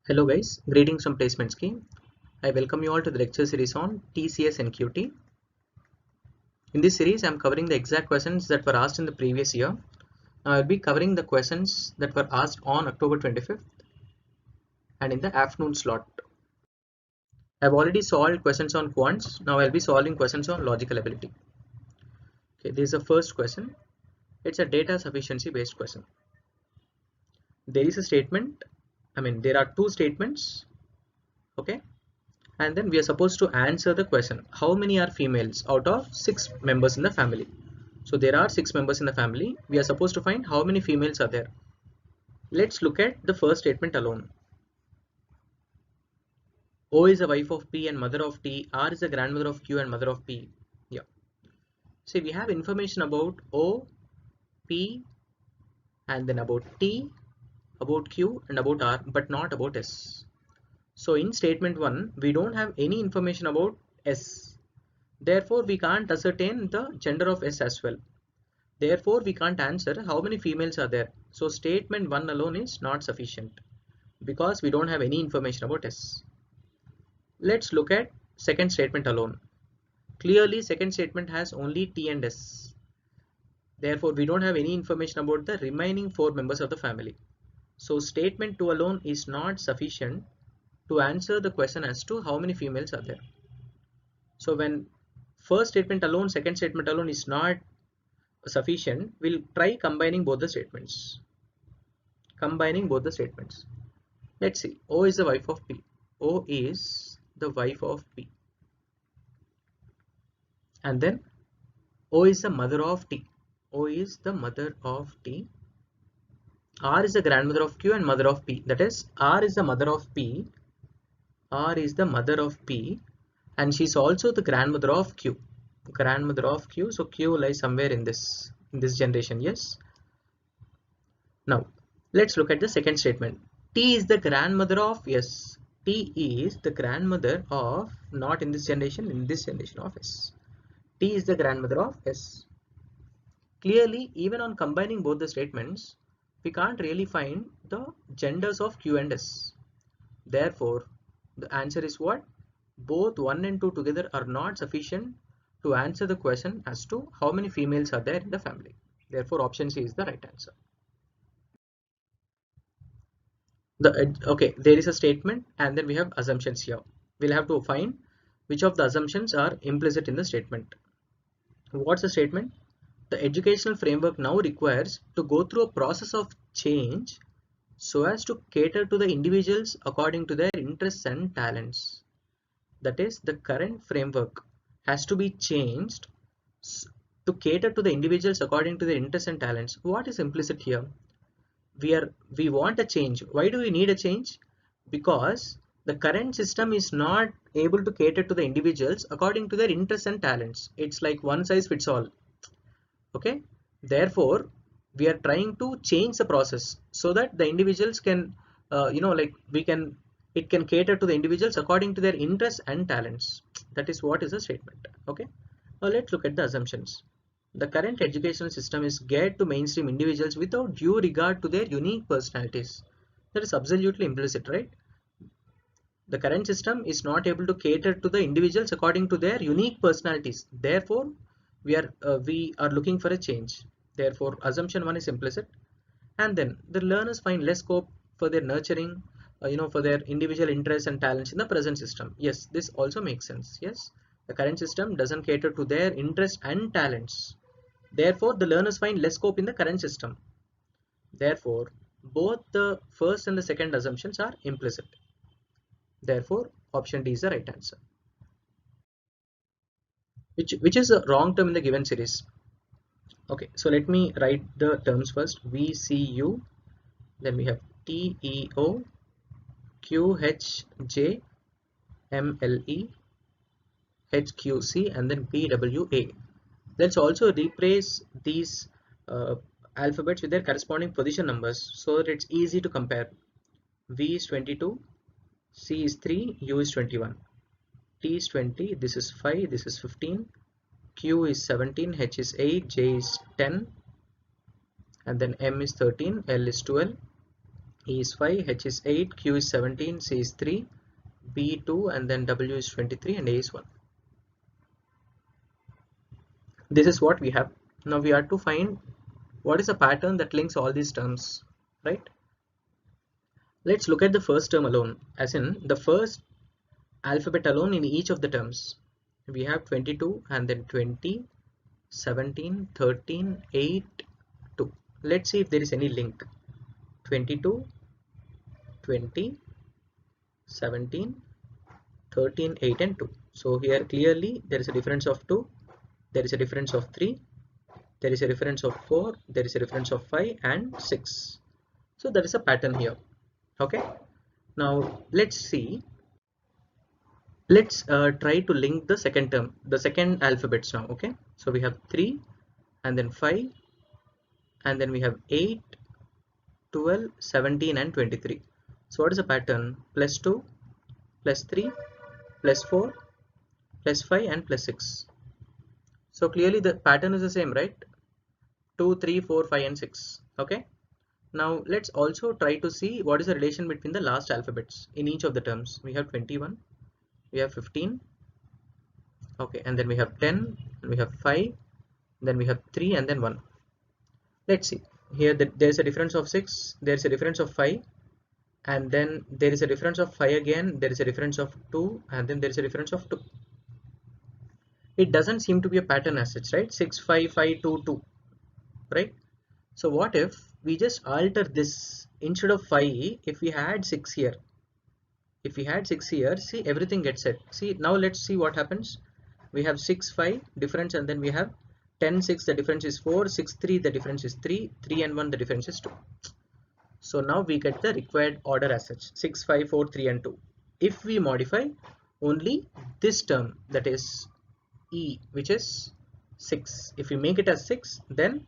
Hello guys, greetings from Placement Scheme. I welcome you all to the lecture series on TCS and QT. In this series, I am covering the exact questions that were asked in the previous year. Now I will be covering the questions that were asked on October 25th and in the afternoon slot. I have already solved questions on quants. Now I will be solving questions on logical ability. Okay, this is the first question. It's a data sufficiency based question. There is a statement. There are two statements. Okay. And then we are supposed to answer the question, how many are females out of 6 members in the family? So there are 6 members in the family. We are supposed to find how many females are there. Let's look at the first statement alone. O is the wife of P and mother of T. R is the grandmother of Q and mother of P. Yeah. See, we have information about O, P, and then about T, about Q, and about R, but not about S. So in statement 1, we don't have any information about S. Therefore, we can't ascertain the gender of S as well. Therefore, we can't answer how many females are there. So statement 1 alone is not sufficient because we don't have any information about S. Let's look at second statement alone. Clearly, second statement has only T and S. Therefore, we don't have any information about the remaining 4 members of the family. So statement 2 alone is not sufficient to answer the question as to how many females are there. So when first statement alone, second statement alone is not sufficient, we'll try combining both the statements. Let's see. O is the wife of P. O is the wife of P. And then O is the mother of T. O is the mother of T. R is the grandmother of Q and mother of P. That is, R is the mother of P. R is the mother of P. And she's also the grandmother of Q. Grandmother of Q. So Q lies somewhere in this generation. Yes. Now, let's look at the second statement. T is the grandmother of S. T is the grandmother of, not in this generation, in this generation of S. T is the grandmother of S. Clearly, even on combining both the statements, we can't really find the genders of Q and S. Therefore, the answer is what? Both 1 and 2 together are not sufficient to answer the question as to how many females are there in the family. Therefore, option C is the right answer. Okay, there is a statement and then we have assumptions here. We'll have to find which of the assumptions are implicit in the statement. What's the statement? The educational framework now requires to go through a process of change so as to cater to the individuals according to their interests and talents. That is, the current framework has to be changed to cater to the individuals according to their interests and talents. What is implicit here? We want a change. Why do we need a change? Because the current system is not able to cater to the individuals according to their interests and talents. It's like one size fits all. Okay, therefore we are trying to change the process so that the individuals can it can cater to the individuals according to their interests and talents. That is what is the statement. Okay, now let's look at the assumptions. The current educational system is geared to mainstream individuals without due regard to their unique personalities. That is absolutely implicit, right? The current system is not able to cater to the individuals according to their unique personalities. Therefore, we are looking for a change. Therefore, assumption 1 is implicit. And then the learners find less scope for their nurturing, for their individual interests and talents in the present system. Yes, this also makes sense. Yes, the current system doesn't cater to their interests and talents. Therefore, the learners find less scope in the current system. Therefore, both the first and the second assumptions are implicit. Therefore, option D is the right answer. Which is a wrong term in the given series. Okay, so let me write the terms first. VCU, then we have TEO, QHJ, MLE, HQC, and then PWA. Let's also replace these alphabets with their corresponding position numbers so that it's easy to compare. V is 22, C is 3, U is 21, T is 20, this is 5, this is 15, Q is 17, H is 8, J is 10, and then M is 13, L is 12, E is 5, H is 8, Q is 17, C is 3, B 2, and then W is 23, and A is 1. This is what we have. Now we are to find what is a pattern that links all these terms, right? Let's look at the first term alone, as in the first alphabet alone in each of the terms. We have 22 and then 20, 17, 13, 8, 2. Let's see if there is any link. 22, 20, 17, 13, 8 and 2. So here clearly there is a difference of 2, there is a difference of 3, there is a difference of 4, there is a difference of 5 and 6. So there is a pattern here. Okay. Now let's see. Let's try to link the second term, the second alphabets now. Okay. So we have 3 and then 5 and then we have 8, 12, 17 and 23. So what is the pattern? Plus 2, plus 3, plus 4, plus 5 and plus 6. So clearly the pattern is the same, right? 2, 3, 4, 5 and 6. Okay. Now let's also try to see what is the relation between the last alphabets in each of the terms. We have 21, we have 15, okay, and then we have 10, and we have 5, then we have 3 and then 1. Let's see. Here there's a difference of 6, there's a difference of 5, and then there is a difference of 5 again, there is a difference of 2, and then there is a difference of 2. It doesn't seem to be a pattern as such, right? 6, 5, 5, 2, 2, right? So what if we just alter this? Instead of 5, if we had 6 here, see, everything gets set. See, now let's see what happens. We have 6, 5 difference, and then we have 10, 6, the difference is 4, 6, 3, the difference is 3, 3 and 1, the difference is 2. So now we get the required order as such, 6, 5, 4, 3 and 2. If we modify only this term, that is E, which is 6, if we make it as 6, then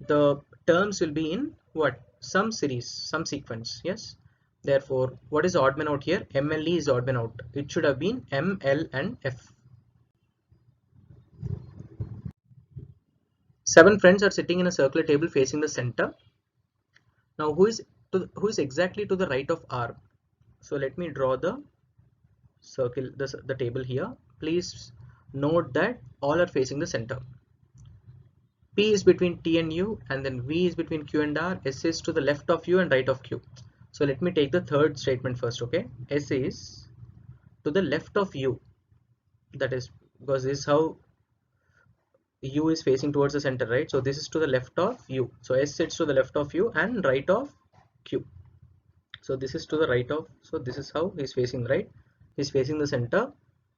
the terms will be in what? Some series, some sequence. Yes. Therefore, what is the odd man out here? MLE is odd man out. It should have been M, L and F. 7 friends are sitting in a circular table facing the center. Now who is exactly to the right of R? So let me draw the circle, the table here. Please note that all are facing the center. P is between T and U, and then V is between Q and R. S is to the left of U and right of Q. So let me take the third statement first. Okay, S is to the left of U. That is because this is how U is facing towards the center, right? So this is to the left of U. So S sits to the left of U and right of Q. So this is to the right of. So this is how he's facing, right? He's facing the center.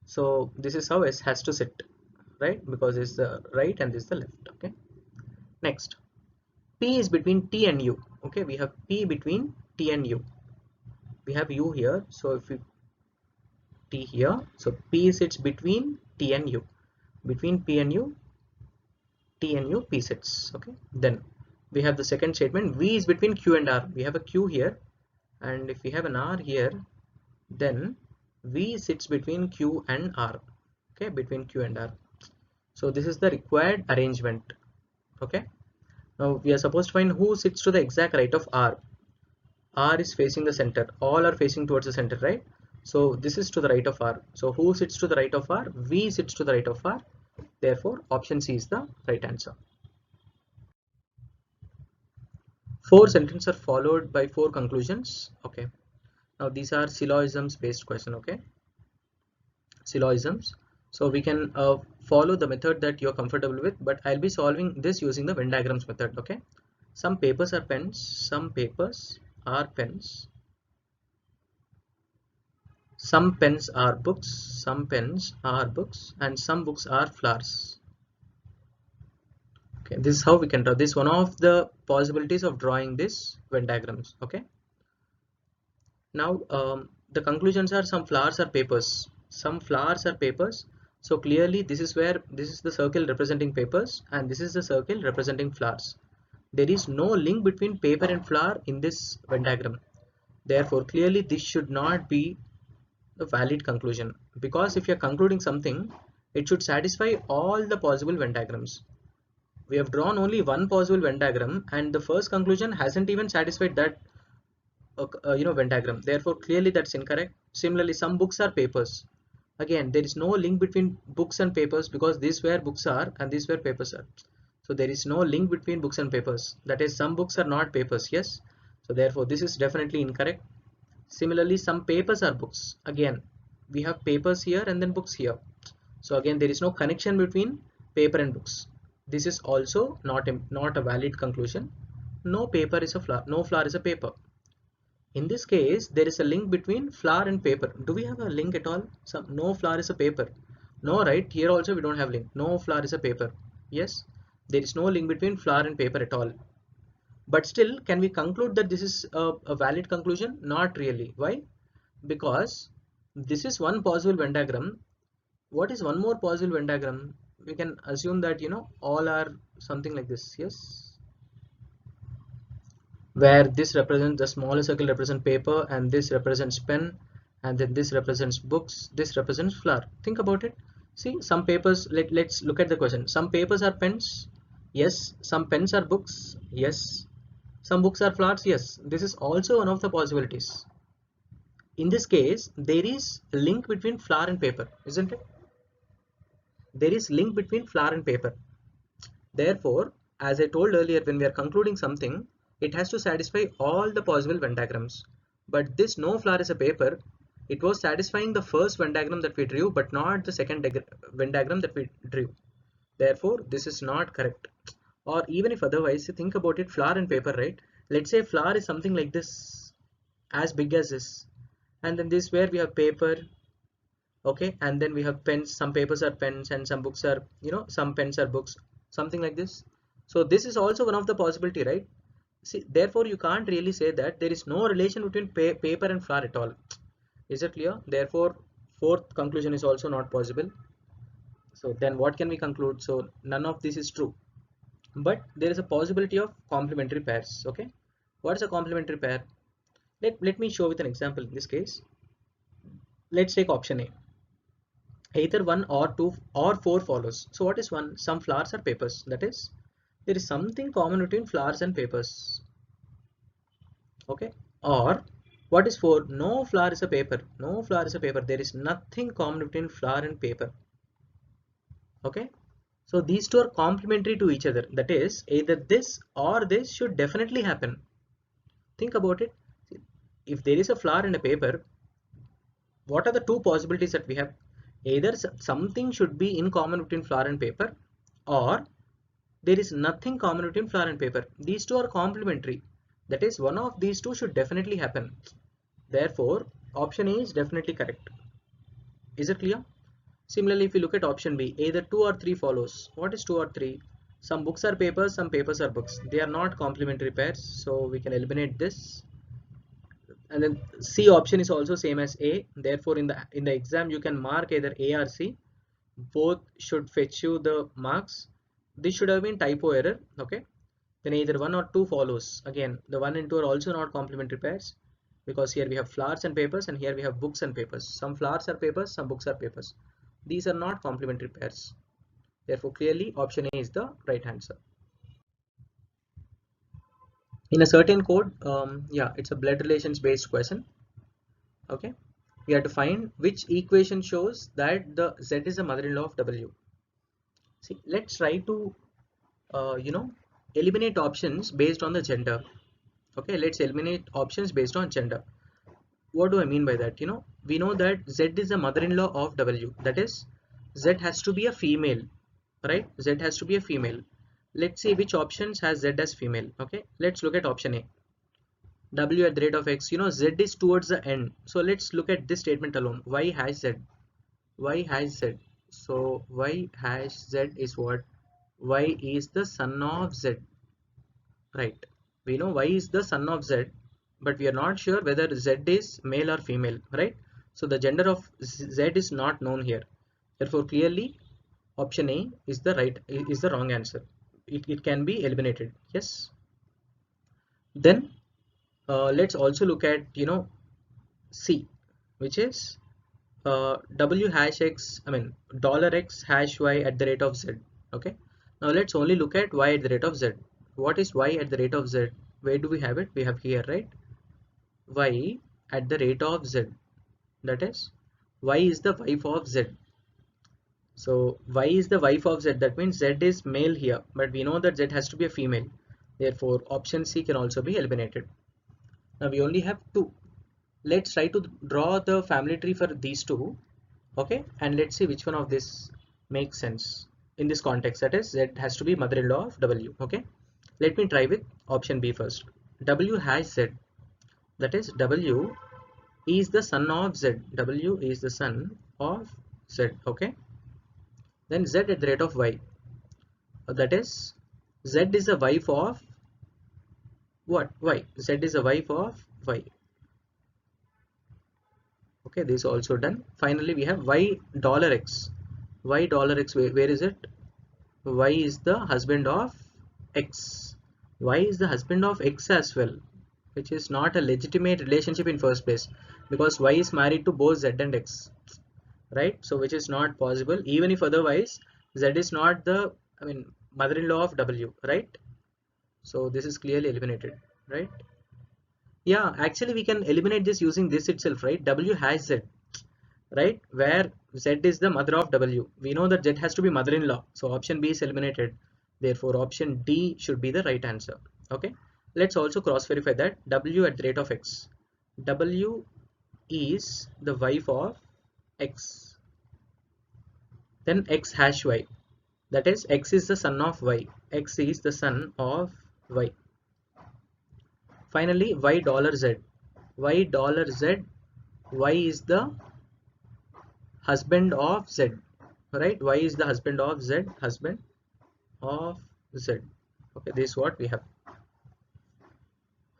So this is how S has to sit, right? Because it's the right and this is the left. Okay. Next, P is between T and U. Okay, we have P between T and U. We have U here, so if we T here, so P sits between T and U. Between P and U, T and U, P sits. Okay, then we have the second statement. V is between Q and R. We have a Q here, and if we have an R here, then V sits between Q and R. Okay, between Q and R. So this is the required arrangement. Okay. Now we are supposed to find who sits to the exact right of R. R is facing the center. All are facing towards the center, right? So this is to the right of R. So who sits to the right of R? V sits to the right of R. Therefore, option C is the right answer. 4 sentences are followed by 4 conclusions. Okay. Now these are syllogisms based question. Okay. Syllogisms. So we can follow the method that you're comfortable with, but I'll be solving this using the Venn diagrams method. Okay. Some papers are pens, some papers are pens, some pens are books, some pens are books, and some books are flowers. Okay, this is how we can draw this. One of the possibilities of drawing this Venn diagrams. Okay. Now the conclusions are some flowers are papers, some flowers are papers. So clearly this is where this is the circle representing papers and this is the circle representing flowers. There is no link between paper and flower in this Venn diagram. Therefore clearly this should not be a valid conclusion, because if you are concluding something, it should satisfy all the possible Venn diagrams. We have drawn only one possible Venn diagram and the first conclusion hasn't even satisfied that Venn diagram. Therefore clearly that's incorrect. Similarly, some books are papers. Again, there is no link between books and papers, because these where books are and these where papers are. So there is no link between books and papers. That is, some books are not papers. Yes. So therefore this is definitely incorrect. Similarly, some papers are books. Again, we have papers here and then books here. So again, there is no connection between paper and books. This is also not a valid conclusion. No paper is a flower. No flower is a paper. In this case, there is a link between flower and paper. Do we have a link at all? No flower is a paper. No, right? Here also we don't have link. No flower is a paper. Yes, there is no link between flower and paper at all. But still, can we conclude that this is a valid conclusion? Not really. Why? Because this is one possible Venn diagram. What is one more possible Venn diagram? We can assume that all are something like this. Yes, where this represents, the smaller circle represents paper, and this represents pen, and then this represents books, this represents flower. Think about it. See, some papers, let's look at the question. Some papers are pens. Yes. Some pens are books. Yes. Some books are flowers. Yes. This is also one of the possibilities. In this case, there is a link between flower and paper, isn't it? There is link between flower and paper. Therefore, as I told earlier, when we are concluding something, it has to satisfy all the possible Venn diagrams. But this no flower is a paper, it was satisfying the first Venn diagram that we drew, but not the second Venn diagram that we drew. Therefore, this is not correct. Or even if otherwise, think about it, flower and paper, right? Let's say flower is something like this, as big as this. And then this where we have paper, okay? And then we have pens, some papers are pens and some books are, some pens are books, something like this. So this is also one of the possibility, right? See, therefore you can't really say that there is no relation between paper and flower at all. Is it clear? Therefore fourth conclusion is also not possible. So then what can we conclude? So none of this is true, but there is a possibility of complementary pairs. Okay, what is a complementary pair? Let me show with an example. In this case, let's take option A. Either 1 or 2 or 4 follows. So what is 1? Some flowers are papers. That is, there is something common between flowers and papers. Okay. Or what is 4? No flower is a paper. No flower is a paper. There is nothing common between flower and paper. Okay. So these two are complementary to each other. That is, either this or this should definitely happen. Think about it. If there is a flower and a paper, what are the two possibilities that we have? Either something should be in common between flower and paper, or there is nothing common between flower and paper. These two are complementary. That is, one of these two should definitely happen. Therefore, option A is definitely correct. Is it clear? Similarly, if you look at option B, either 2 or 3 follows. What is 2 or 3? Some books are papers, some papers are books. They are not complementary pairs, so we can eliminate this. And then C option is also same as A. Therefore, in the exam you can mark either A or C. Both should fetch you the marks. This should have been typo error. Okay. Then either 1 or 2 follows. Again, the 1 and 2 are also not complementary pairs, because here we have flowers and papers, and here we have books and papers. Some flowers are papers, some books are papers. These are not complementary pairs. Therefore, clearly option A is the right answer. In a certain code, yeah, it's a blood relations based question. Okay, we have to find which equation shows that the Z is the mother-in-law of W. See, let's try to eliminate options based on the gender. Okay, let's eliminate options based on gender. What do I mean by that? We know that Z is the mother-in-law of W. That is, Z has to be a female, right? Z has to be a female. Let's see which options has Z as female. Okay, let's look at option A. W at the rate of X, Z is towards the end. So let's look at this statement alone. Y hash Z. Y hash Z. So Y hash Z is what? Y is the son of Z. Right. We know Y is the son of Z, but we are not sure whether Z is male or female, right? So the gender of Z is not known here. Therefore, clearly option A is the wrong answer. It can be eliminated. Yes. Then let's also look at C, which is W hash X, $X hash Y at the rate of Z. Okay. Now let's only look at Y at the rate of Z. What is Y at the rate of Z? Where do we have it? We have here, right? y at the rate of z, that is y is the wife of z. So y is the wife of z, that means z is male here, but we know that z has to be a female, therefore option C can also be eliminated. Now we only have two. Let's try to draw the family tree for these two, okay, and let's see which one of this makes sense in this context, that is z has to be mother-in-law of w. Okay, let me try with option B first. W has z, that is w is the son of z, w is the son of z. Okay, then z at the rate of y, that is z is the wife of what, y, z is the wife of y. Okay, this is also done. Finally we have y dollar x. Y dollar x, where is it? Y is the husband of x. Y is the husband of x as well, which is not a legitimate relationship in first place, because y is married to both z and x, right? So which is not possible. Even if otherwise z is not the, I mean, mother-in-law of w, right? So this is clearly eliminated, right? Yeah, actually we can eliminate this using this itself, right? W has z, right, where z is the mother of w. We know that z has to be mother-in-law, so option B is eliminated, therefore option D should be the right answer. Okay, let's also cross verify that w at the rate of x, w is the wife of x, then x hash y, that is x is the son of y, x is the son of y. Finally y dollar z, y dollar z, y is the husband of z, right? Y is the husband of z, husband of z. Okay, this is what we have.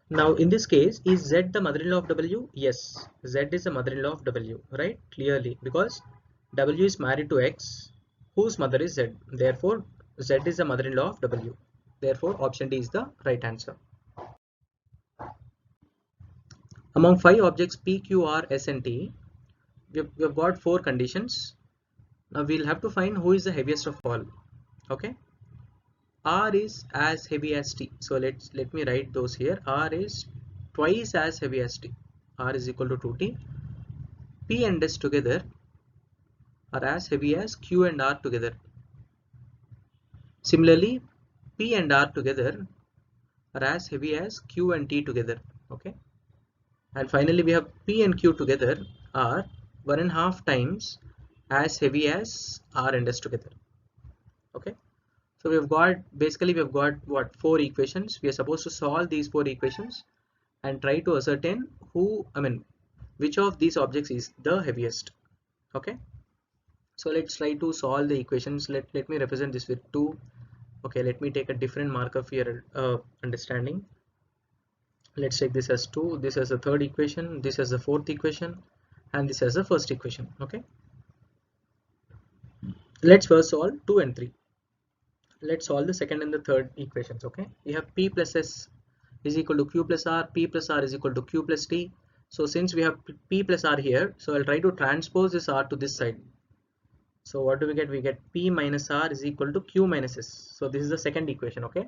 Now in this case, is z the mother-in-law of w? Yes, z is the mother-in-law of w, right? Clearly, because w is married to x whose mother is z, therefore z is the mother-in-law of w, therefore option D is the right answer. Among 5 objects p, q, r, s and t, we've got 4 conditions. Now we'll have to find who is the heaviest of all. Okay, R is as heavy as T. So let me write those here. R is twice as heavy as T. R is equal to 2T. P and S together are as heavy as Q and R together. Similarly, P and R together are as heavy as Q and T together. Okay. And finally, we have P and Q together are 1.5 times as heavy as R and S together. Okay. So we've got, basically we've got what, 4 equations. We are supposed to solve these 4 equations and try to ascertain which of these objects is the heaviest. Okay, so let's try to solve the equations. Let me represent this with 2. Okay, let me take a different marker for your understanding. Let's take this as 2, this as the third equation, this as the fourth equation, and this as the first equation. Okay, let's first solve 2 and 3. Let's solve the second and the third equations. Okay, we have p plus s is equal to q plus r, p plus r is equal to q plus t. So since we have p plus r here, so I'll try to transpose this r to this side. So what do we get? We get p minus r is equal to q minus s. So this is the second equation. Okay,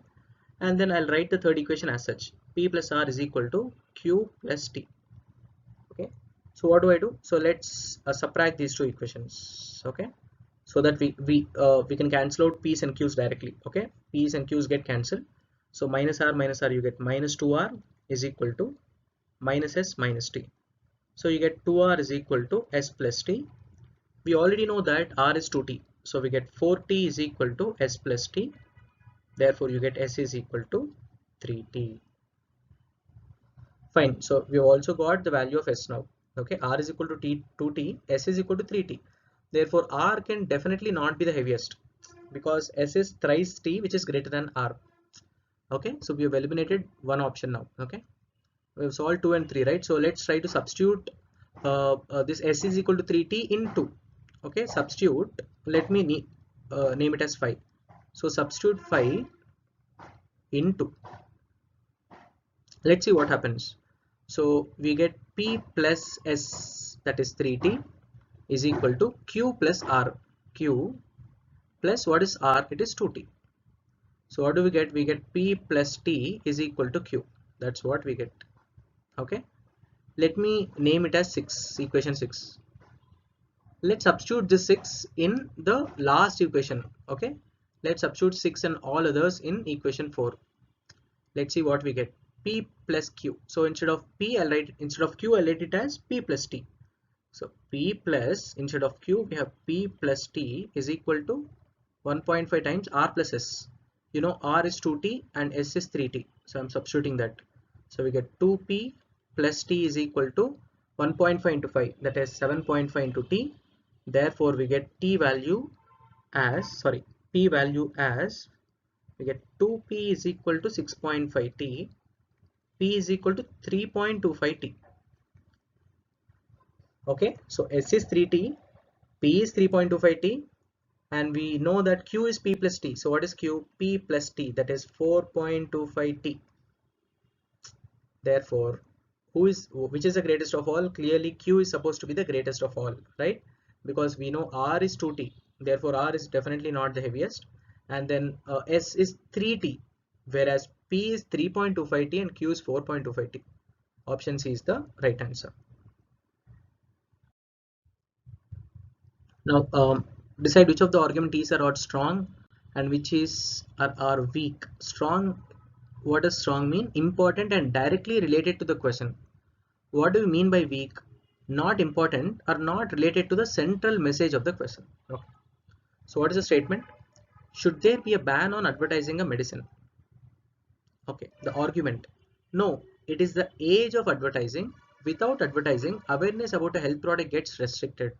and then I'll write the third equation as such: p plus r is equal to q plus t. Okay, so what do I do? So let's subtract these two equations. Okay, so that we can cancel out p's and q's directly. Okay, p's and q's get cancelled. So minus r you get minus 2r is equal to minus s minus t. So you get 2r is equal to s plus t. We already know that r is 2t. So we get 4t is equal to s plus t. Therefore you get s is equal to 3t. Fine. So we have also got the value of s now. Okay, r is equal to 2t, s is equal to 3t. Therefore r can definitely not be the heaviest, because s is thrice t, which is greater than r. Okay, so we have eliminated one option now. Okay, we have solved 2 and 3, right? So let's try to substitute this s is equal to 3t in 2. Okay, substitute, let me name it as 5. So substitute 5 in 2. Let's see what happens. So we get p plus s, that is 3t, is equal to q plus r. Q plus what is r? It is 2t. So what do we get? We get p plus t is equal to q. That's what we get. Okay, Let me name it as 6, equation 6. Let's substitute this 6 in the last equation. Okay, let's substitute 6 and all others in equation 4. Let's see what we get. P plus Q. So instead of P, instead of Q, I'll write it as P plus T. So P plus, instead of Q, we have P plus T is equal to 1.5 times R plus S. You know, R is 2T and S is 3T. So I'm substituting that. So we get 2P plus T is equal to 1.5 into 5, that is 7.5 into T. Therefore we get P value as we get 2P is equal to 6.5 T, P is equal to 3.25 T. Okay, so S is 3T, P is 3.25 T, and we know that Q is P plus T. So what is Q? P plus T, that is 4.25 T. Therefore, which is the greatest of all? Clearly Q is supposed to be the greatest of all, right? Because we know R is 2T, therefore R is definitely not the heaviest, and then S is 3T, whereas P is 3.25 T and Q is 4.25 T. Option C is the right answer. Now decide which of the argument T's are strong and which are weak. Strong, what does strong mean? Important and directly related to the question. What do you mean by weak? Not important or not related to the central message of the question. Okay. So what is the statement? Should there be a ban on advertising a medicine? Okay, the argument. No, it is the age of advertising. Without advertising, awareness about a health product gets restricted.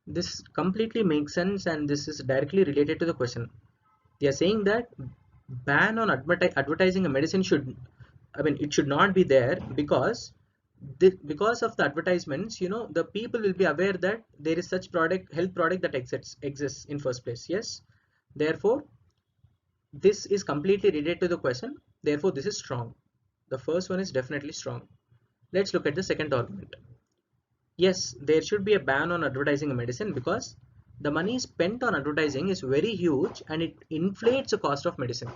This completely makes sense and this is directly related to the question. They are saying that ban on advertising a medicine it should not be there because of the advertisements, you know, the people will be aware that there is such health product that exists in first place. Yes, therefore this is completely related to the question, therefore this is strong. The first one is definitely strong. Let's look at the second argument. Yes, there should be a ban on advertising a medicine because the money spent on advertising is very huge and it inflates the cost of medicine.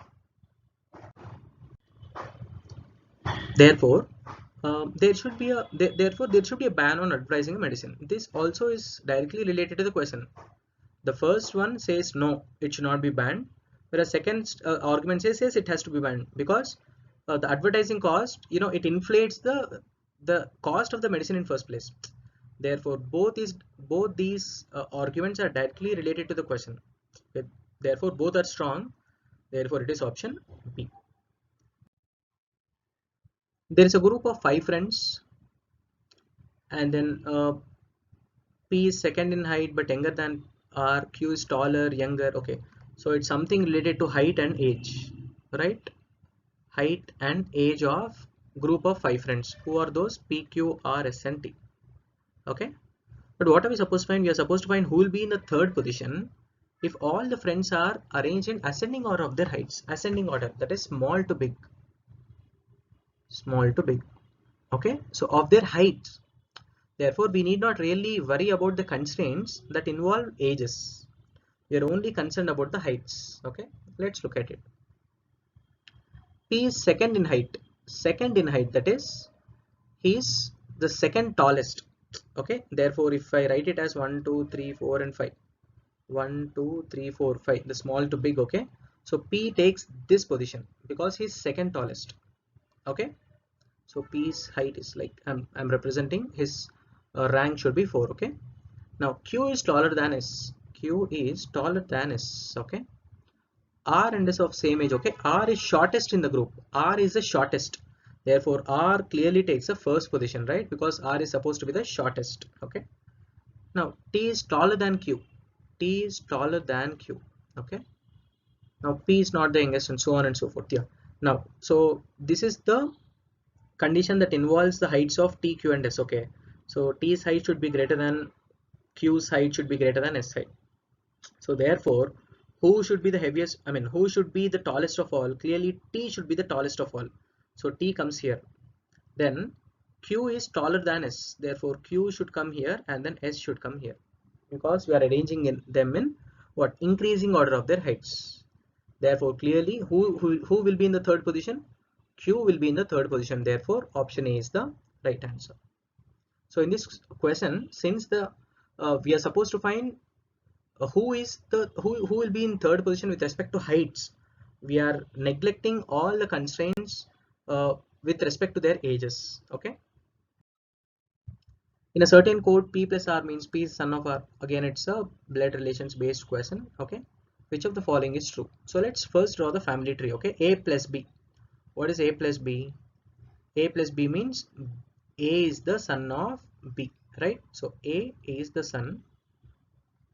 Therefore there should be a ban on advertising a medicine. This also is directly related to the question. The first one says no, it should not be banned, whereas second argument says yes, it has to be banned because the advertising cost, you know, it inflates the cost of the medicine in first place. Therefore both these arguments are directly related to the question. Therefore both are strong. Therefore it is option B. There is a group of 5 friends and then P is second in height but younger than R, Q is taller, younger. Okay, so it's something related to height and age, right? Height and age of group of 5 friends. Who are those? P, Q, R, S and T. Okay, but what are we supposed to find? We are supposed to find who will be in the third position if all the friends are arranged in ascending order of their heights. Ascending order, that is small to big. Small to big. Okay, so of their heights. Therefore, we need not really worry about the constraints that involve ages. We are only concerned about the heights. Okay, let's look at it. P is second in height. Second in height, that is, he is the second tallest. Okay, therefore, if I write it as 1, 2, 3, 4, and 5. 1, 2, 3, 4, 5. The small to big. Okay, so P takes this position because he is second tallest. Okay, so P's height is like I'm representing his rank should be 4. Okay, now Q is taller than S. Q is taller than S. Okay, R and S of same age. Okay, R is shortest in the group. R is the shortest. Therefore, R clearly takes the first position, right? Because R is supposed to be the shortest. Okay, now T is taller than Q. T is taller than Q. Okay, now P is not the youngest and so on and so forth. Yeah, now so this is the condition that involves the heights of T, Q and S. Okay, so T's height should be greater than Q's height should be greater than S height. So therefore who should be the heaviest, who should be the tallest of all? Clearly T should be the tallest of all. So T comes here. Then Q is taller than S. Therefore Q should come here and then S should come here. Because we are arranging them in what? Increasing order of their heights. Therefore clearly who will be in the third position? Q will be in the third position. Therefore option A is the right answer. So in this question, since the we are supposed to find who will be in third position with respect to heights, we are neglecting all the constraints with respect to their ages. Okay. In a certain code, P plus R means P is son of R. Again, it's a blood relations based question. Okay. Which of the following is true? So let's first draw the family tree. Okay. A plus B. What is A plus B? A plus B means A is the son of B, right? So A is the son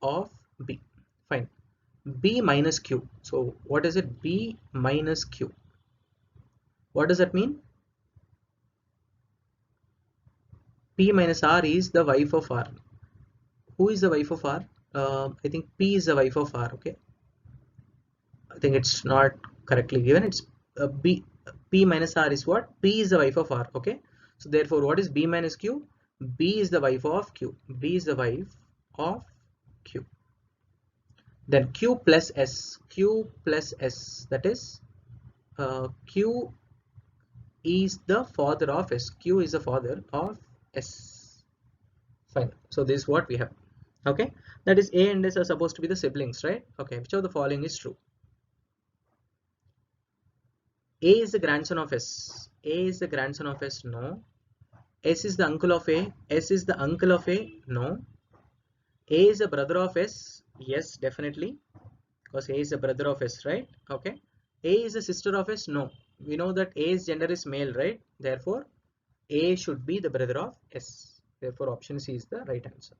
of B. Fine. B minus Q. So what is it? B minus Q. What does that mean? P minus R is the wife of R. Who is the wife of R? I think P is the wife of R. Okay. I think it's not correctly given. It's P minus R is what? P is the wife of R. Okay. So therefore, what is B minus Q? B is the wife of Q. B is the wife of Q. Then Q plus S. Q plus S. That is Q is the father of S. Q is the father of S. Fine. So this is what we have. Okay. That is A and S are supposed to be the siblings, right? Okay. Which of the following is true? A is the grandson of S. A is the grandson of S. No. S is the uncle of A. S is the uncle of A. No. A is the brother of S. Yes, definitely. Because A is the brother of S, right? Okay. A is the sister of S. No. We know that A's gender is male, right? Therefore, A should be the brother of S. Therefore, option C is the right answer.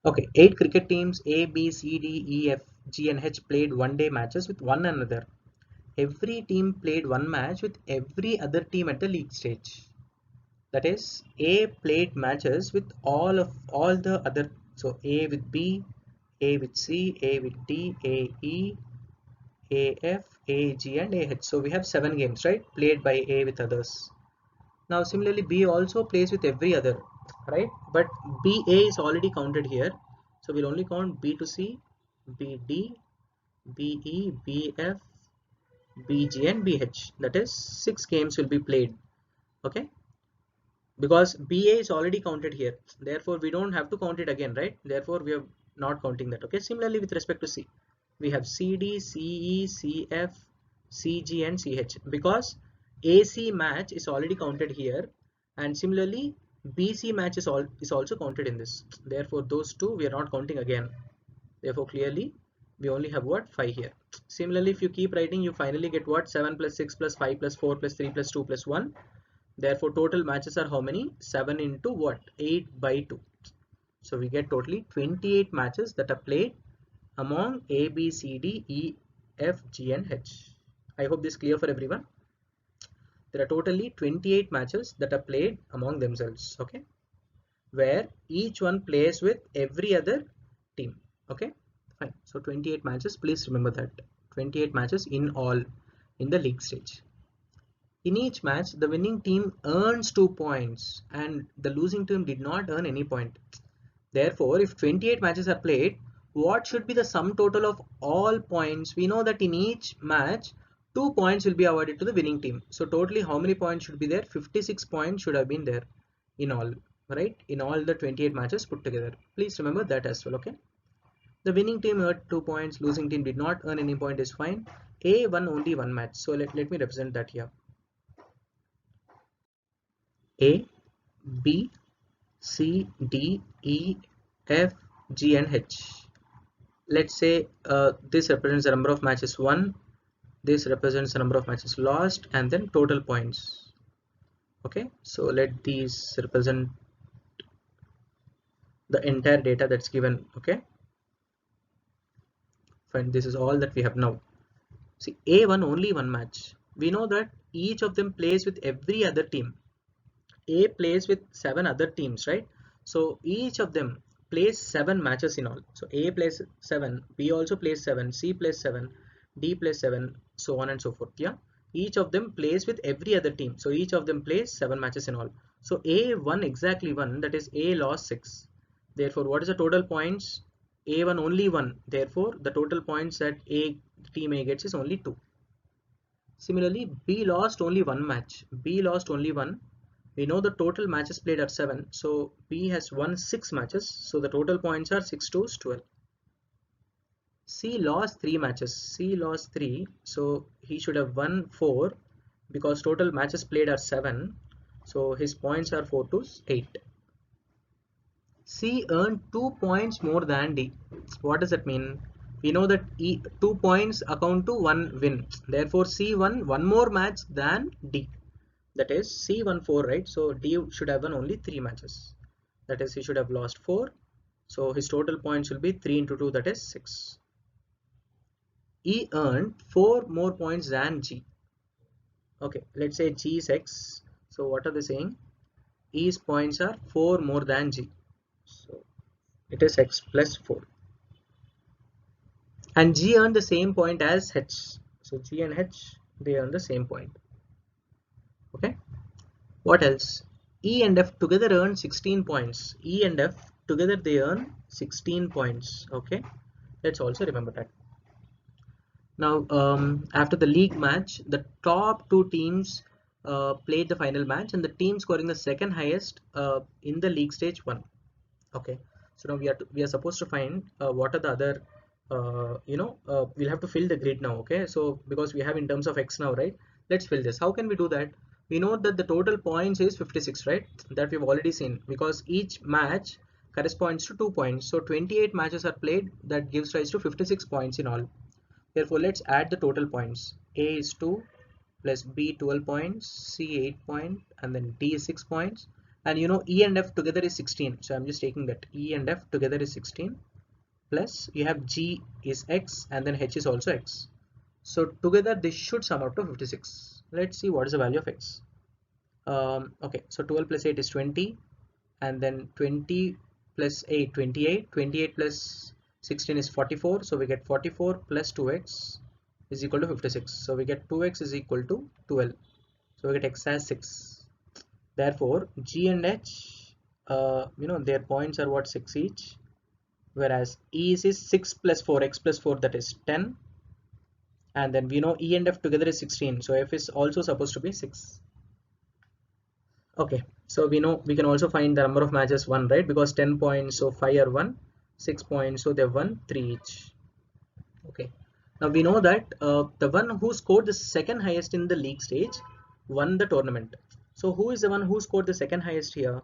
Okay. 8 cricket teams A, B, C, D, E, F, G and H played one-day matches with one another. Every team played one match with every other team at the league stage. That is, A played matches with all the other. So A with B, A with C, A with D, A E, A F, A G and A H. So we have 7 games, right? Played by A with others. Now similarly B also plays with every other, right? But BA is already counted here. So we'll only count B to C, BD, BE, BF, BG and BH. That is 6 games will be played. Okay. Because BA is already counted here. Therefore we don't have to count it again, right? Therefore we are not counting that. Okay. Similarly with respect to C, we have CD, CE, CF, CG and CH. Because AC match is already counted here, and similarly BC match is also counted in this. Therefore those two we are not counting again. Therefore clearly we only have what? 5 here. Similarly, if you keep writing, you finally get what? 7 plus 6 plus 5 plus 4 plus 3 plus 2 plus 1. Therefore total matches are how many? 7 into what? 8 by 2. So we get totally 28 matches that are played among A, B, C, D, E, F, G and H. I hope this is clear for everyone. There are totally 28 matches that are played among themselves. Okay. Where each one plays with every other team. Okay. Fine. So 28 matches. Please remember that. 28 matches in all in the league stage. In each match, the winning team earns 2 points and the losing team did not earn any point. Therefore, if 28 matches are played, what should be the sum total of all points? We know that in each match, 2 points will be awarded to the winning team. So totally how many points should be there? 56 points should have been there in all, right? In all the 28 matches put together. Please remember that as well, okay? The winning team earned 2 points, losing team did not earn any point is fine. A won only one match. So let me represent that here. A, B, C, D, E, F, G and H. Let's say this represents the number of matches won, this represents the number of matches lost, and then total points. Okay, so let these represent the entire data that's given. Okay, fine, this is all that we have now. See, A won only one match. We know that each of them plays with every other team. A plays with 7 other teams, right? So each of them plays 7 matches in all. So A plays 7, B also plays 7, C plays 7, D plays 7, so on and so forth. Yeah, each of them plays with every other team. So each of them plays 7 matches in all. So A won exactly 1, that is A lost 6. Therefore, what is the total points? A won only 1. Therefore, the total points that team A gets is only 2. Similarly, B lost only one match. B lost only one. We know the total matches played are 7, so B has won 6 matches, so the total points are 6 to 12. C lost 3 matches. C lost 3, so he should have won 4 because total matches played are 7, so his points are 4 to 8. C earned 2 points more than D. What does that mean? We know that 2 points account to 1 win. Therefore, C won 1 more match than D. That is, C won 4, right? So D should have won only 3 matches. That is, he should have lost 4. So his total points will be 3 into 2, that is 6. E earned 4 more points than G. Okay, let's say G is X. So what are they saying? E's points are 4 more than G. So it is X plus 4. And G earned the same point as H. So G and H, they earn the same point. Okay. What else? E and F together earn 16 points. E and F together they earn 16 points. Okay. Let's also remember that. Now, after the league match, the top 2 teams played the final match, and the team scoring the second highest in the league stage won. Okay. So now we are supposed to find what are the other we'll have to fill the grid now. Okay, so because we have in terms of X now, right? Let's fill this. How can we do that? We know that the total points is 56, right? That we've already seen, because each match corresponds to 2 points. So 28 matches are played, that gives rise to 56 points in all. Therefore, let's add the total points. A is 2 plus B 12 points, C 8 points, and then D is 6 points. And you know E and F together is 16. So I'm just taking that E and F together is 16. Plus you have G is X and then H is also X. So together this should sum up to 56. Let's see what is the value of X. Okay, so 12 plus 8 is 20, and then 20 plus 8 28, 28 plus 16 is 44, so we get 44 plus 2x is equal to 56. So we get 2x is equal to 12, so we get X as 6. Therefore G and H, their points are what, 6 each, whereas E is 6 plus 4, X plus 4, that is 10, and then we know E and F together is 16, so F is also supposed to be 6. Okay, so we know we can also find the number of matches won, right? Because 10 points, so 5 are won, 6 points, so they've won 3 each. Okay, now we know that the one who scored the second highest in the league stage won the tournament. So who is the one who scored the second highest here?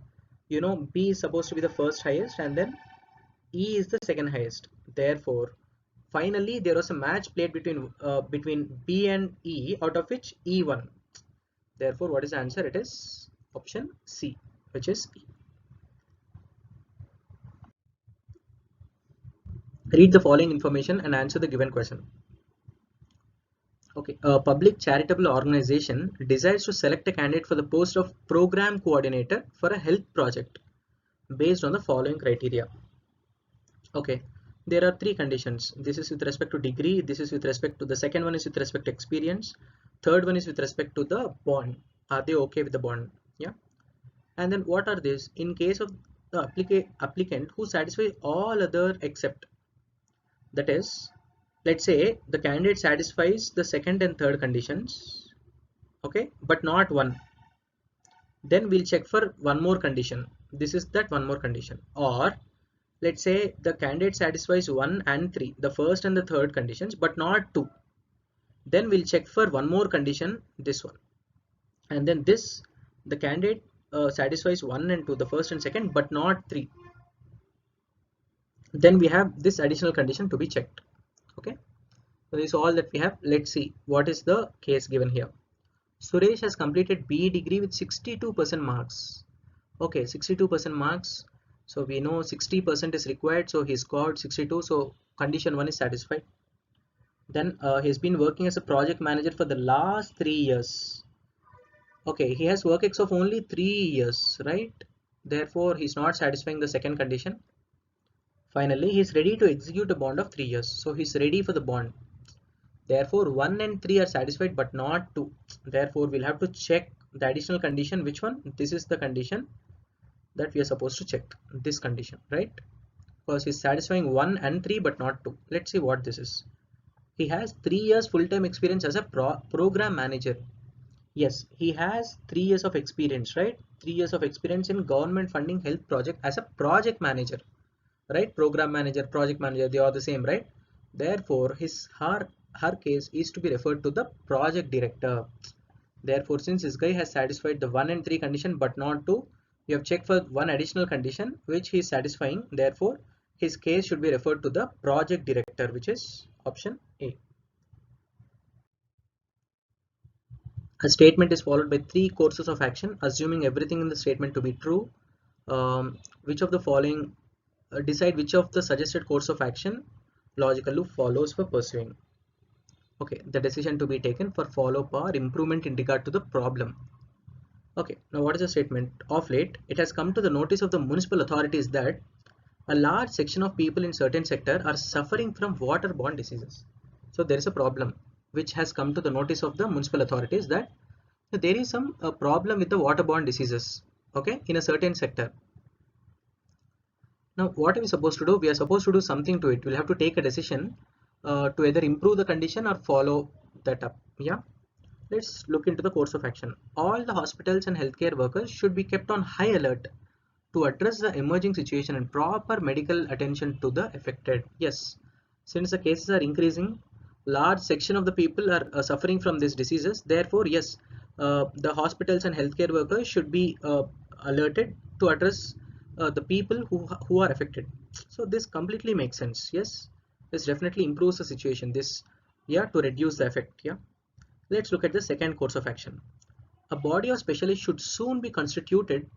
You know, B is supposed to be the first highest, and then E is the second highest. Therefore, finally there was a match played between B and E, out of which E won. Therefore, what is the answer? It is option C, which is E. Read the following information and answer the given question. Okay, a public charitable organization decides to select a candidate for the post of program coordinator for a health project based on the following criteria. Okay, there are 3 conditions. This is with respect to degree, this is with respect to, the second one is with respect to experience, third one is with respect to the bond. Are they okay with the bond? Yeah. And then what are these? In case of the applicant who satisfies all other except, that is, let's say the candidate satisfies the second and third conditions, okay, but not one, then we'll check for one more condition. This is that one more condition. Or let's say the candidate satisfies 1 and 3, the first and the third conditions, but not 2, then we'll check for one more condition, this one. And then this, the candidate satisfies 1 and 2, the first and second, but not 3, then we have this additional condition to be checked. Okay, so this is all that we have. Let's see what is the case given here. Suresh has completed BE degree with 62% marks. Okay, 62% marks. So we know 60% is required, so he scored 62, so condition 1 is satisfied. Then he's been working as a project manager for the last 3 years. Okay, he has work ex of only 3 years, right? Therefore he's not satisfying the second condition. Finally, he's ready to execute a bond of 3 years, so he's ready for the bond. Therefore 1 and 3 are satisfied but not 2. Therefore we'll have to check the additional condition. Which one? This is the condition that we are supposed to check, this condition, right? Because he's satisfying 1 and 3 but not 2. Let's see what this is. He has 3 years full-time experience as a program manager. Yes, he has 3 years of experience, right? 3 years of experience in government funding health project as a project manager, right? Program manager, project manager, they are the same, right? Therefore her case is to be referred to the project director. Therefore, since this guy has satisfied the 1 and 3 condition but not 2, you have checked for one additional condition which he is satisfying. Therefore, his case should be referred to the project director, which is option A. A statement is followed by 3 courses of action, assuming everything in the statement to be true. Which of the following decide which of the suggested course of action logical loop follows for pursuing. Okay, the decision to be taken for follow-up or improvement in regard to the problem. Okay, now what is the statement? Of late, it has come to the notice of the municipal authorities that a large section of people in certain sector are suffering from waterborne diseases. So there is a problem which has come to the notice of the municipal authorities that there is some problem with the waterborne diseases, okay, in a certain sector. Now what are we supposed to do? We are supposed to do something to it. We'll have to take a decision to either improve the condition or follow that up. Yeah. Let's look into the course of action. All the hospitals and healthcare workers should be kept on high alert to address the emerging situation and proper medical attention to the affected. Yes, since the cases are increasing, large section of the people are suffering from these diseases. Therefore, yes, the hospitals and healthcare workers should be alerted to address the people who are affected. So this completely makes sense. Yes, this definitely improves the situation. This, yeah, to reduce the effect. Yeah. Let's look at the second course of action. A body of specialists should soon be constituted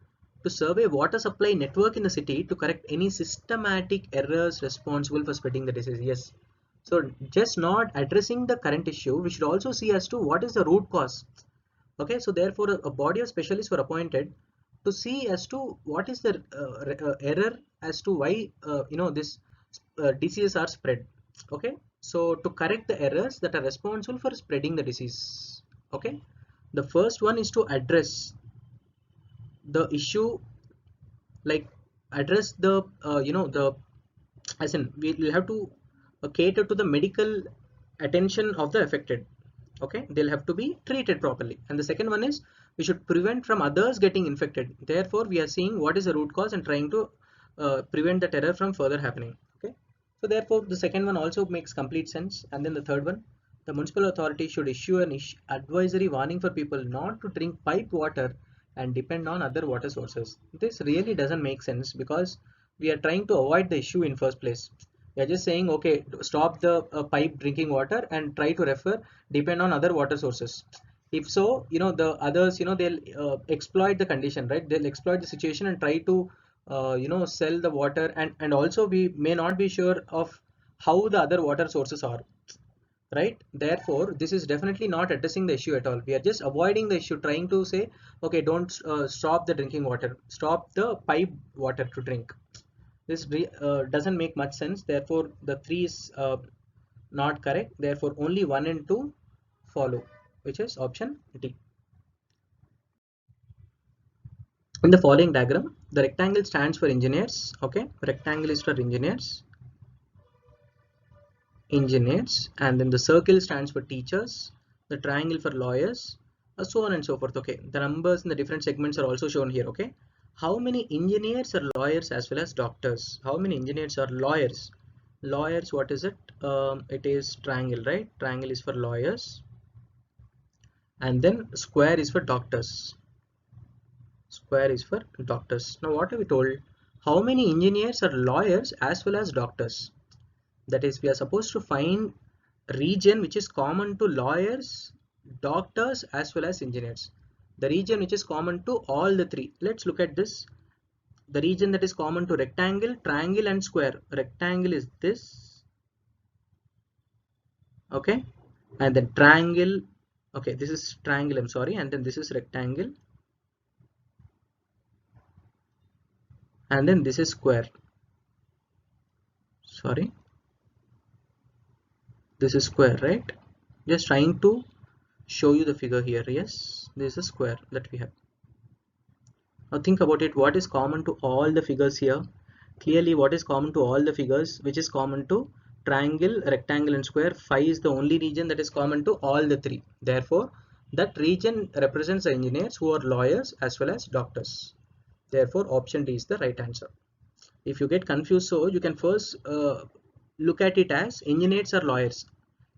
to survey water supply network in the city to correct any systematic errors responsible for spreading the disease. Yes. So just not addressing the current issue, we should also see as to what is the root cause. Okay. So therefore, a body of specialists were appointed to see as to what is the error as to why this diseases are spread. Okay. So to correct the errors that are responsible for spreading the disease. Okay. The first one is to address the issue, like address the the, as in we will have to cater to the medical attention of the affected. Okay, they'll have to be treated properly. And the second one is we should prevent from others getting infected. Therefore, we are seeing what is the root cause and trying to prevent that error from further happening. Okay, so therefore the second one also makes complete sense. And then the third one, the municipal authority should issue an advisory warning for people not to drink piped water and depend on other water sources. This really doesn't make sense because we are trying to avoid the issue in first place. We are just saying, okay, stop the pipe drinking water and try to depend on other water sources. If so, the others, they'll exploit the condition, right? They'll exploit the situation and try to sell the water, and also we may not be sure of how the other water sources are, right? Therefore, this is definitely not addressing the issue at all. We are just avoiding the issue, trying to say, okay, don't stop the drinking water, stop the pipe water to drink. This doesn't make much sense. Therefore, the 3 is not correct. Therefore, only 1 and 2 follow, which is option D. In the following diagram, the rectangle stands for engineers. Okay, rectangle is for engineers, and then the circle stands for teachers, the triangle for lawyers, so on and so forth. Okay, the numbers in the different segments are also shown here. Okay, how many engineers are lawyers as well as doctors? How many engineers are lawyers? Lawyers, what is it? It is triangle, right? Triangle is for lawyers, and then square is for doctors. Square is for doctors. Now what are we told? How many engineers are lawyers as well as doctors? That is, we are supposed to find region which is common to lawyers, doctors as well as engineers. The region which is common to all the 3. Let's look at this. The region that is common to rectangle, triangle and square. Rectangle is this. Okay. And then triangle. Okay, this is triangle, I'm sorry. And then this is rectangle. And then this is square. Sorry. This is square, right? Just trying to show you the figure here. Yes, this is a square that we have. Now think about it. What is common to all the figures here? Clearly, what is common to all the figures, which is common to triangle, rectangle and square? 5 is the only region that is common to all the 3. Therefore, That region represents the engineers who are lawyers as well as doctors. Therefore, option D is the right answer. If you get confused, so you can first look at it as engineers are lawyers.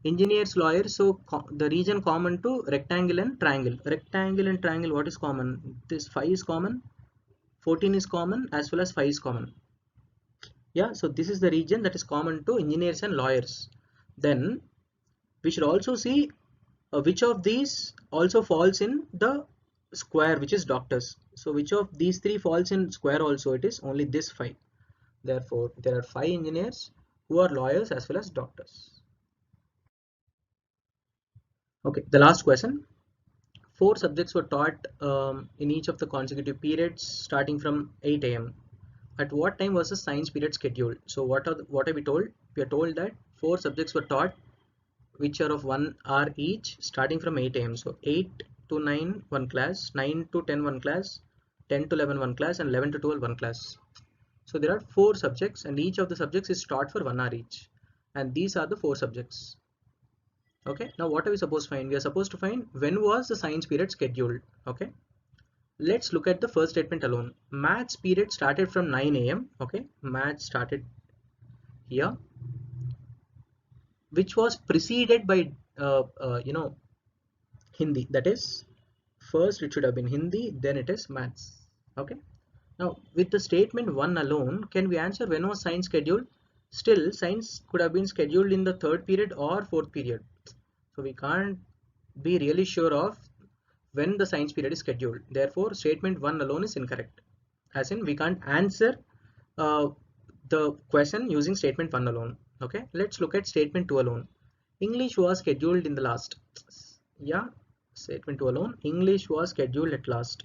Engineers, lawyers, so the region common to rectangle and triangle. Rectangle and triangle, what is common? This 5 is common, 14 is common, as well as 5 is common. Yeah, so this is the region that is common to engineers and lawyers. Then we should also see which of these also falls in the square, which is doctors. So which of these three falls in square also? It is only this 5. Therefore, there are 5 engineers who are lawyers as well as doctors. Okay, the last question. 4 subjects were taught in each of the consecutive periods starting from 8 a.m. At what time was the science period scheduled? So what are we told? We are told that 4 subjects were taught which are of 1 hour each starting from 8 a.m. So 8 to 9 one class, 9 to 10 one class, 10 to 11 one class, and 11 to 12 one class. So there are 4 subjects and each of the subjects is taught for 1 hour each. And these are the 4 subjects. Okay, now what are we supposed to find? We are supposed to find when was the science period scheduled. Okay, let's look at the first statement alone. Maths period started from 9 a.m. Okay, maths started here, which was preceded by Hindi. That is, first it should have been Hindi, then it is maths. Okay, now with the statement 1 alone, can we answer when was science scheduled? Still, science could have been scheduled in the 3rd period or 4th period. So we can't be really sure of when the science period is scheduled. Therefore, statement 1 alone is incorrect. As in, we can't answer uh, the question using statement 1 alone. Okay, let's look at statement 2 alone. English was scheduled in the last. Yeah, statement 2 alone. English was scheduled at last.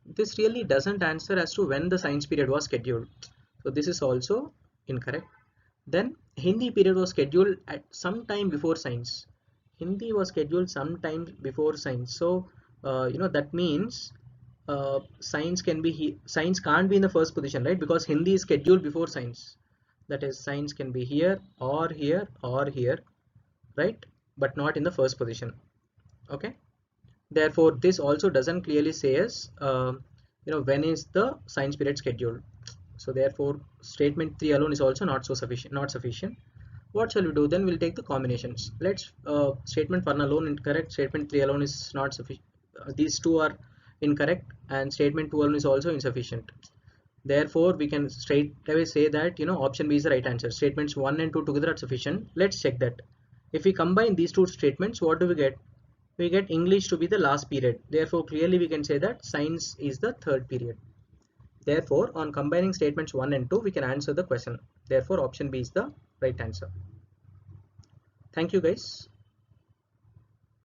This really doesn't answer as to when the science period was scheduled. So this is also incorrect. Then Hindi period was scheduled at some time before science. Hindi was scheduled sometime before science. So that means science can't be in the first position, right? Because Hindi is scheduled before science. That is, science can be here or here or here, right? But not in the first position. Okay. Therefore, this also doesn't clearly say us, when is the science period scheduled. So therefore, statement 3 alone is also not sufficient. What shall we do? Then we'll take the combinations. Let's statement 1 alone incorrect, statement 3 alone is not sufficient. These two are incorrect, and statement 2 alone is also insufficient. Therefore, we can straight away say that option B is the right answer. Statements 1 and 2 together are sufficient. Let's check that. If we combine these two statements, what do we get? We get English to be the last period. Therefore, clearly we can say that science is the 3rd period. Therefore, on combining statements 1 and 2, we can answer the question. Therefore, option B is the right answer. Thank you guys.